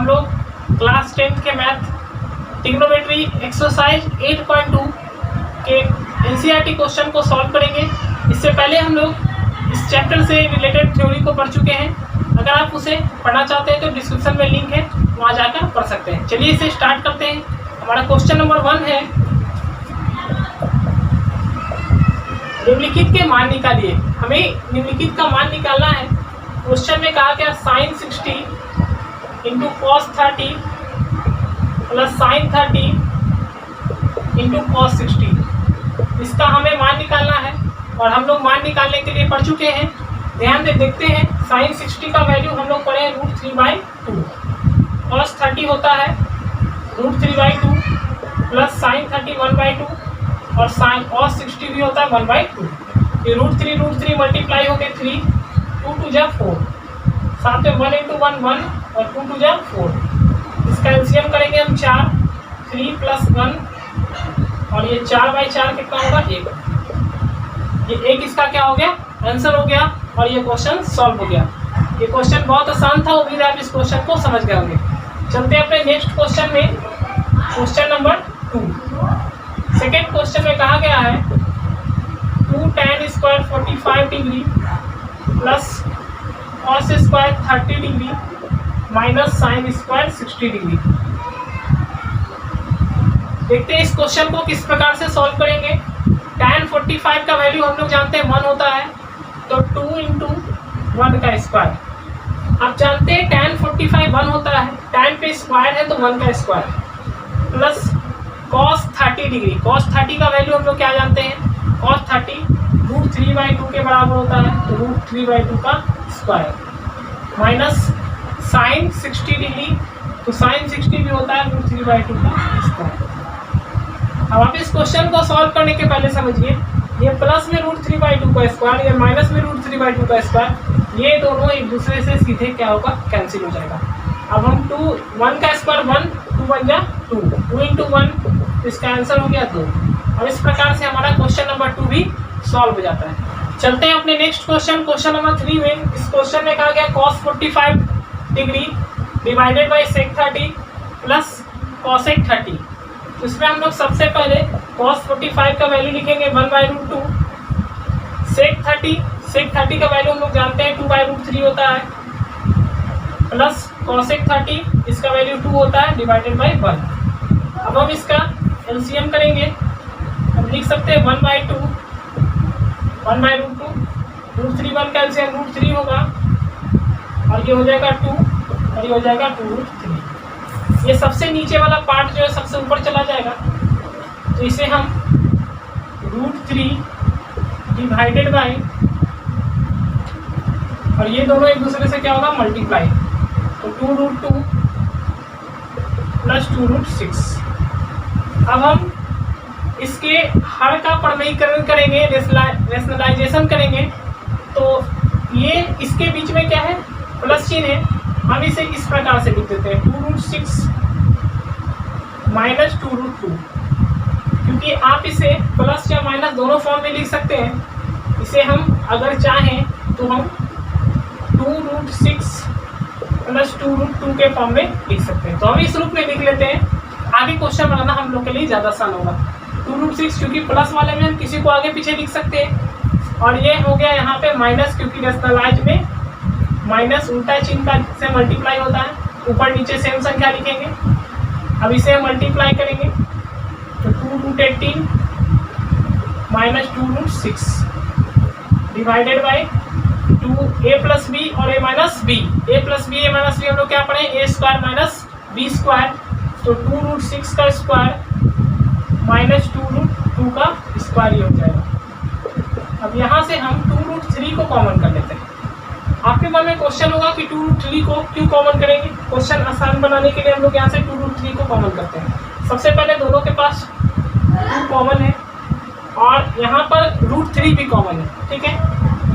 हम लोग क्लास 10 के मैथ ट्रिग्नोमेट्री एक्सरसाइज 8.2 के एनसीईआरटी क्वेश्चन को सॉल्व करेंगे। इससे पहले हम लोग इस चैप्टर से रिलेटेड थ्योरी को पढ़ चुके हैं। अगर आप उसे पढ़ना चाहते हैं तो डिस्क्रिप्शन में लिंक है, वहाँ जाकर पढ़ सकते हैं। चलिए इसे स्टार्ट करते हैं। हमारा क्वेश्चन नंबर 1 है, निम्नलिखित के मान निकालिए। हमें निम्नलिखित का मान निकालना है। क्वेश्चन में कहा गया sin 60 into cos 30 plus sin 30 into cos 60। इसका हमें मान निकालना है और हम लोग मान निकालने के लिए पढ़ चुके हैं। ध्यान से देखते हैं। sin 60 का वैल्यू हम लोग पढ़े हैं √3/2, cos 30 होता है √3/2 प्लस sin 30 1/2 और sin cos 60 भी होता है 1/2। ये √3 मल्टीप्लाई हो गए 3, 2 2 जा 4, साथ में 1 × 1 1 और 2 2 जा 4। इसका एलसीएम करेंगे हम 4, 3 + 1 और ये 4/4 कितना होगा 1। ये 1 इसका क्या हो गया, आंसर हो गया और ये क्वेश्चन सॉल्व हो गया। ये क्वेश्चन बहुत आसान था, उम्मीद है आप इस क्वेश्चन को समझ गए होंगे। चलते हैं अपने नेक्स्ट क्वेश्चन में, क्वेश्चन नंबर 2। सेकेंड क्वेश्चन में कहा गया है 2 tan² 45 degree plus cos² 30 degree minus sin² 60 degree. देखते हैं इस क्वेश्चन को किस प्रकार से सॉल्व करेंगे। tan 45 का वैल्यू हम लोग जानते हैं 1 होता है, तो 2 × 1 का स्क्वायर। आप जानते हैं tan 45 1 होता है, tan पे स्क्वायर है तो 1 का square plus cos 30 degree. cos 30 का वैल्यू हम लोग क्या जानते हैं, cos 30 √3/2 के बराबर होता है, तो √3/2 का स्क्वायर माइनस sin 60 डिग्री, तो sin 60 भी होता है √3/2 का स्क्वायर। अब आप इस क्वेश्चन को सॉल्व करने के पहले समझिए, ये प्लस में √3/2 का स्क्वायर, ये माइनस में √3/2 का स्क्वायर, ये दोनों एक दूसरे से सीधे क्या होगा, कैंसिल हो जाएगा। अब हम 1 का स्क्वायर 1, 2 1 जा 2, 2 × 1, इसका आंसर हो गया 2। और इस प्रकार से हमारा क्वेश्चन नंबर 2 भी सॉल्व हो जाता है। चलते हैं अपने नेक्स्ट क्वेश्चन, क्वेश्चन नंबर 3 में। इस क्वेश्चन में कहा गया cos 45 degree divided by sec 30 plus cosec 30। इसमें हम लोग सबसे पहले cos 45 का वैल्यू लिखेंगे 1/√2, sec 30 का वैल्यू हम लोग जानते हैं 2/√3 होता है, प्लस cosec 30 इसका वैल्यू 2 होता है डिवाइडेड बाई 1। अब हम इसका एलसीएम करेंगे, हम लिख सकते हैं 1/2, 1/√2, √3/1 का एलसीएम √3 होगा और ये हो जाएगा 2 और ये हो जाएगा 2√3। ये सबसे नीचे वाला पार्ट जो है सबसे ऊपर चला जाएगा, तो इसे हम √3 डिवाइडेड बाई, और ये दोनों एक दूसरे से क्या होगा, मल्टीप्लाई, तो 2√2 प्लस 2√6। अब हम इसके हर का प्रमेयीकरण करेंगे, रेशनलाइजेशन करेंगे, तो ये इसके बीच में क्या है, प्लस चिन्ह है। हम इसे इस प्रकार से लिख देते हैं 2√6 माइनस 2√2, क्योंकि आप इसे प्लस या माइनस दोनों फॉर्म में लिख सकते हैं। इसे हम अगर चाहें तो हम 2√6 प्लस 2√2 के फॉर्म में लिख सकते हैं, तो हम इस रूप में लिख लेते हैं। आगे क्वेश्चन बनाना हम लोग के लिए ज़्यादा आसान होगा। 2√6 क्योंकि प्लस वाले में हम किसी को आगे पीछे लिख सकते हैं, और ये हो गया यहाँ पे माइनस, क्योंकि रेशनलाइज में माइनस उल्टा चिन्ह का से मल्टीप्लाई होता है, ऊपर नीचे सेम संख्या लिखेंगे। अब इसे हम मल्टीप्लाई करेंगे तो 2√18 minus 2√6 divided by 2a + b और a - b। a + b हम लोग क्या पढ़े, a² माइनस b², तो 2√6 का स्क्वायर माइनस 2√2 का स्क्वायर ही हो जाएगा। अब यहाँ से हम 2√3 को कॉमन कर लेते हैं। आपके मन में क्वेश्चन होगा कि 2√3 को क्यों कॉमन करेंगे। क्वेश्चन आसान बनाने के लिए हम लोग यहाँ से 2√3 को कॉमन करते हैं। सबसे पहले दोनों के पास 2 कॉमन है और यहाँ पर √3 भी कॉमन है, ठीक है।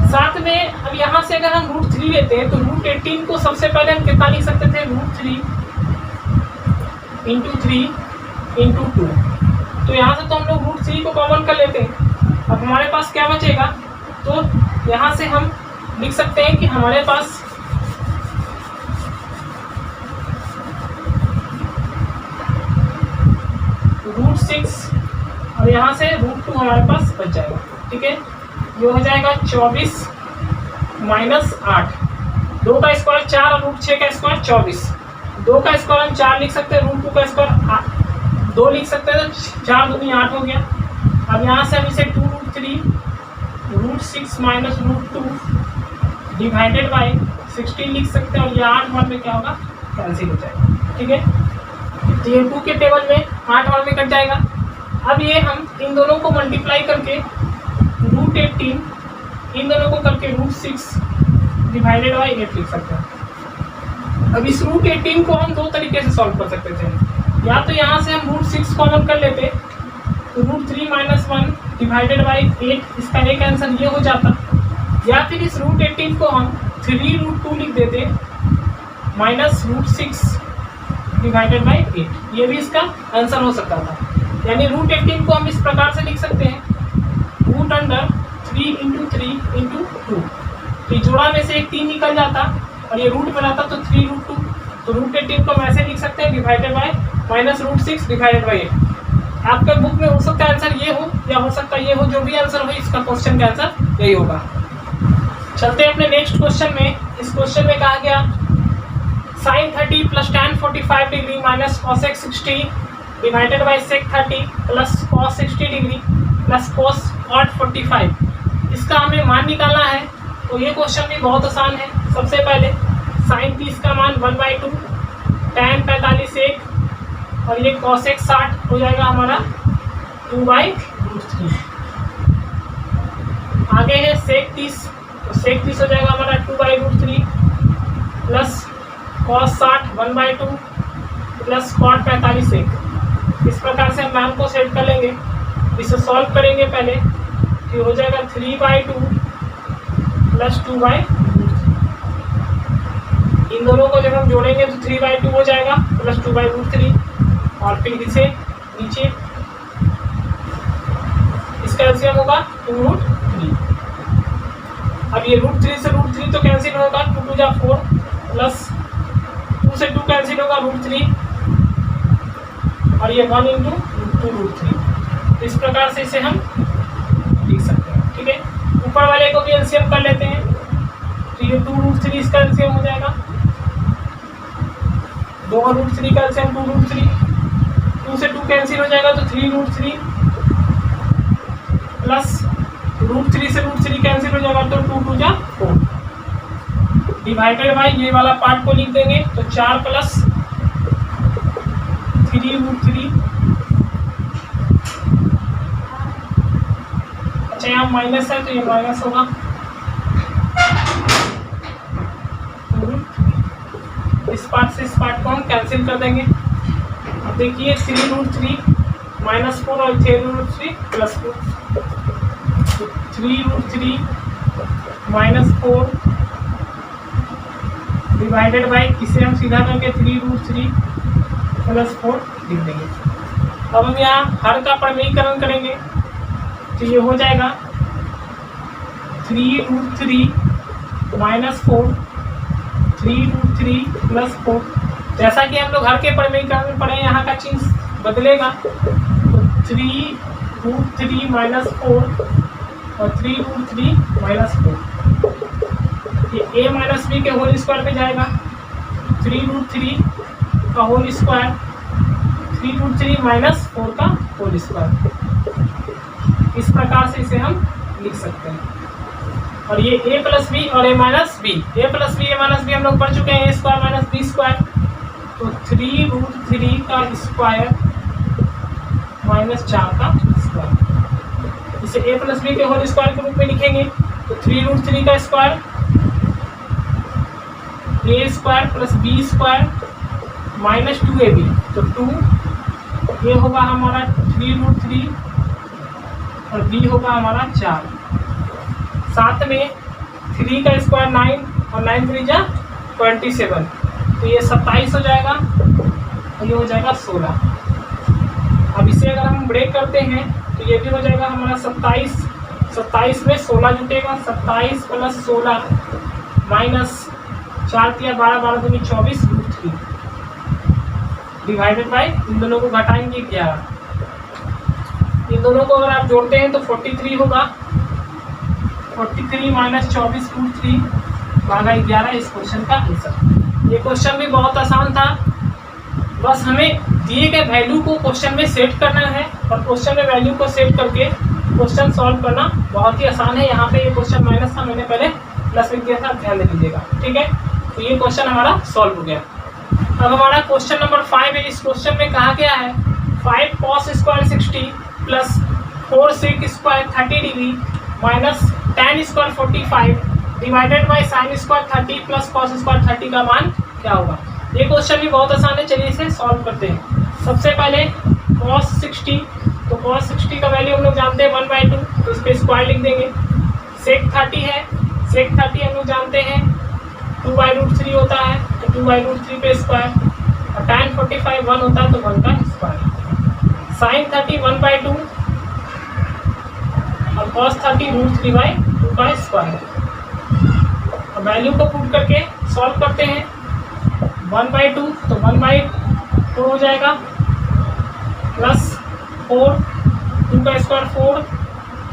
साथ में अब यहाँ से अगर हम √3 लेते हैं तो √18 को सबसे पहले हम कितना लिख सकते थे, √3 × 3 × 2। तो यहाँ से तो हम लोग √3 को कॉमन कर लेते हैं। अब हमारे पास क्या बचेगा, तो यहाँ से हम लिख सकते हैं कि हमारे पास और यहाँ से √2 हमारे पास बच जाएगा। ठीक है, ये हो जाएगा 24 माइनस 8, 2 का स्क्वायर 4 और √6 का स्क्वायर 24, 2 का स्क्वायर हम 4 लिख सकते हैं, √2 का स्क्वायर 2 लिख सकते हैं, तो 4 दूनी 8 हो गया। अब यहाँ से हम इसे 2√3 √6 माइनस √2 डिवाइडेड बाई 16 लिख सकते हैं, और ये 8 बार में क्या होगा, कैंसिल हो जाएगा। ठीक है, तो ये 2 के टेबल में 8 बार में कट जाएगा। अब ये हम इन दोनों को मल्टीप्लाई करके √18 इन दोनों को करके √6 डिवाइडेड बाई 8 लिख सकते हैं। अब इस √18 को हम 2 तरीके से सॉल्व कर सकते थे, या तो यहाँ से हम √6 कॉमन कर लेते, तो √3 माइनस 1 डिवाइडेड बाई 8, इसका एक आंसर ये हो जाता, या फिर इस √18 को हम 3√2 लिख देते माइनस √6 डिवाइडेड बाई 8, ये भी इसका आंसर हो सकता था। यानी √18 को हम इस प्रकार से लिख सकते हैं, √3 इंटू 3 इंटू 2, तो जोड़ा में से एक 3 निकल जाता और ये रूट बनाता तो 3√2, तो √18 को हम ऐसे लिख सकते हैं divided by minus √6 divided by 8। आपके बुक में हो सकता है आंसर ये हो या हो सकता है ये हो, जो भी आंसर हो इसका क्वेश्चन का आंसर यही होगा। चलते हैं अपने नेक्स्ट क्वेश्चन में। इस क्वेश्चन में कहा गया sin 30 plus tan 45 degree minus cosec 60 divided by sec 30 plus cos 60 degree plus cos cot 45, इसका हमें मान निकालना है। तो ये क्वेश्चन भी बहुत आसान है। सबसे पहले sin 30 का मान 1/2, tan 45 1 और ये cosec 60 हो जाएगा हमारा 2/√3। आगे है sec 30, तो sec 30 हो जाएगा हमारा 2/√3 प्लस cos 60 1/2 प्लस cot 45 1। इस प्रकार से हम मान को सेट कर लेंगे, इसे सॉल्व करेंगे पहले, तो हो जाएगा 3/2 प्लस 2/√3। इन दोनों को जब हम जोड़ेंगे तो 3/2 हो जाएगा प्लस 2/√3, और फिर इसे नीचे इसका एलसीएम होगा 2√3। अब ये √3 से √3 तो कैंसिल होगा, 2 2 जा 4 प्लस 2 से 2 कैंसिल होगा √3, और ये 1 इंटू 2√3। इस प्रकार से इसे हम लिख सकते हैं। ठीक है, ऊपर वाले को भी एलसीएम कर लेते हैं, तो ये 2√3 इसका एलसीएम हो जाएगा, 2 और √3 का एलसीएम 2√3, 2 से 2 कैंसिल हो जाएगा तो 3√3 प्लस √3 से √3 कैंसिल हो जाएगा तो 2 2 जा 4 डिवाइडेड बाई ये वाला पार्ट को लिख देंगे, तो 4 प्लस 3√3। अच्छा यहाँ माइनस है तो ये माइनस होगा, इस पार्ट से इस पार्ट को हम कैंसिल कर देंगे। अब देखिए 3√3 माइनस 4 और 3√3 प्लस 4, 3√3 माइनस 4 डिवाइडेड बाई इसे हम सीधा करके 3√3 प्लस 4 लिख देंगे। अब हम यहाँ हर का प्रमेयीकरण करेंगे, तो ये हो जाएगा 3√3 माइनस 4 3√3 प्लस 4। जैसा कि हम लोग हर के प्रमेयीकरण में पढ़े, यहाँ का चिन्ह बदलेगा, तो 3√3 माइनस 4 और 3√3 माइनस 4, ये a माइनस बी के होल स्क्वायर पे जाएगा, 3√3 का होल स्क्वायर 3√3 माइनस 4 का होल स्क्वायर। इस प्रकार से इसे हम लिख सकते हैं। और ये a प्लस बी और a minus B, a plus B a minus B हम लोग पढ़ चुके हैं, a square minus B square, तो 3√3 का स्क्वायर माइनस 4 का स्क्वायर। इसे a प्लस बी के होल स्क्वायर के रूप में लिखेंगे, तो 3√3 का square a square plus B square minus 2ab, तो 2 ये होगा हमारा 3√3 और b होगा हमारा 4। साथ में 3 का स्क्वायर 9 और 9 3 जा 27, तो ये 27 हो जाएगा और ये हो जाएगा 16। अब इसे अगर हम ब्रेक करते हैं तो ये भी हो जाएगा हमारा 27, 27 में 16 जुटेगा, 27 प्लस 16 माइनस 4 3 12 12 दूनी 24 √3 डिवाइडेड बाई इन दोनों को घटाएंगे 11। इन दोनों को अगर आप जोड़ते हैं तो 43 होगा। 43 माइनस 24 रूट 3 भागा 11 इस क्वेश्चन का आंसर। ये क्वेश्चन भी बहुत आसान था, बस हमें दिए गए वैल्यू को क्वेश्चन में सेट करना है और क्वेश्चन में वैल्यू को सेट करके क्वेश्चन सॉल्व करना बहुत ही आसान है। यहाँ पे ये क्वेश्चन माइनस था, मैंने पहले प्लस लिख दिया था, ध्यान दे दीजिएगा, ठीक है। तो ये क्वेश्चन हमारा सॉल्व हो गया। अब हमारा क्वेश्चन नंबर 5 है। इस क्वेश्चन में कहा गया है 5 cos square 60 plus 4 sec square 30 degree minus tan square 45 divided by sine square 30 plus cos square 30 का मान क्या होगा। ये क्वेश्चन भी बहुत आसान है, चलिए इसे सॉल्व करते हैं। सबसे पहले cos 60, तो cos 60 का वैल्यू हम लोग जानते हैं 1/2, तो इस पर स्क्वायर लिख देंगे। sec 30 है, sec 30 हम लोग जानते हैं 2/√3 होता है, तो 2/√3 पे स्क्वायर, और tan 45 1 होता है तो 1 का स्क्वायर। sin 30 1/2 और cos 30 √3/2 का स्क्वायर। अब वैल्यू को पुट करके सॉल्व करते हैं। 1/2 तो 1/4 हो जाएगा, प्लस 4, 2 का स्क्वायर 4,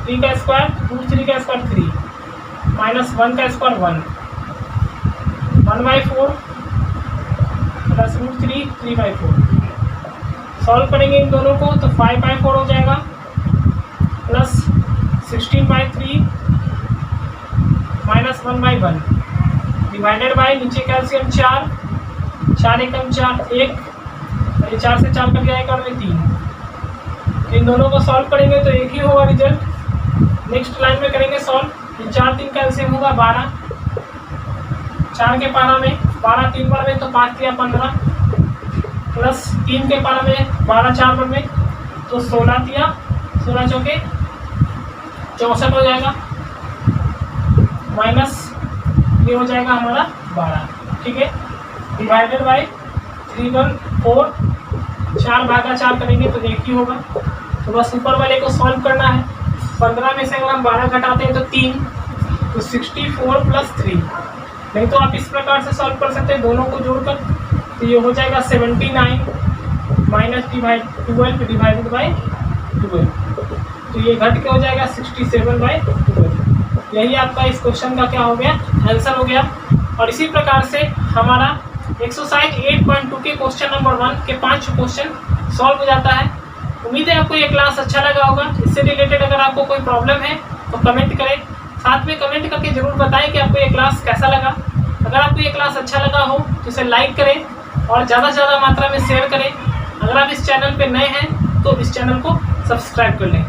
3 का स्क्वायर √3 का स्क्वायर 3, माइनस 1 का स्क्वायर 1, 1/4 प्लस √3 3/4। सॉल्व करेंगे इन दोनों को तो 5/4 हो जाएगा, प्लस 16/3 माइनस 1/1 डिवाइडेड बाई नीचे कैल्सियम 4, 4 एकम 4 1, ये 4 से 4 कट जाएगा और 3। इन दोनों को सॉल्व करेंगे तो एक ही होगा रिजल्ट। नेक्स्ट लाइन में करेंगे सॉल्व। 4 3 कैल्सियम होगा 12, 4 के पारा में 12 3 बार में तो 5 3 15, प्लस 3 के पारा में 12 4 बार में तो 16 3 16 चौके 64 हो जाएगा, माइनस ये हो जाएगा हमारा 12, ठीक है। डिवाइडेड बाई 3/4, 4 भागा 4 करेंगे तो एक ही होगा। तो बस ऊपर वाले को सॉल्व करना है। 15 में से अगर हम 12 घटाते हैं तो 3, तो 64 प्लस 3। नहीं तो आप इस प्रकार से सॉल्व कर सकते हैं दोनों को जोड़कर, तो ये हो जाएगा 79 माइनस 12 डिवाइडेड बाई 12, तो ये घट के हो जाएगा 67/12। यही आपका इस क्वेश्चन का क्या हो गया, आंसर हो गया। और इसी प्रकार से हमारा एक्सरसाइज 8.2 के क्वेश्चन नंबर 1 के 5 क्वेश्चन सॉल्व हो जाता है। उम्मीद है आपको ये क्लास अच्छा लगा होगा। इससे रिलेटेड अगर आपको कोई प्रॉब्लम है तो कमेंट करें, साथ में कमेंट करके जरूर बताएं कि आपको ये क्लास कैसा लगा। अगर आपको ये क्लास अच्छा लगा हो तो इसे लाइक करें और ज़्यादा से ज़्यादा मात्रा में शेयर करें। अगर आप इस चैनल पर नए हैं तो इस चैनल को सब्सक्राइब कर लें।